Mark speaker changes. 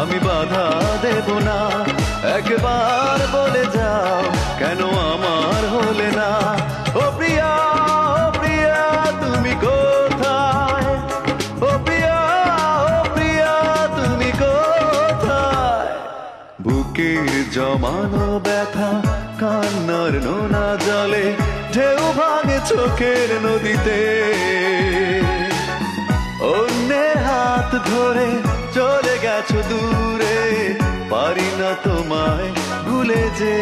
Speaker 1: আমি বাধা দেব না, একবার বলে যাও কেন আমার হলে না। ও প্রিয়া, ও প্রিয়া তুমি কোথায়, ও প্রিয়া, ও প্রিয়া তুমি কোথায়। বুকের জমানো ব্যথা কান্নার নোনা জলে ঢেউ ভাঙে চোখের নদীতে। অন্যের হাত ধরে চলে গেছো দূরে, পারি না তোমায় ভুলে যে।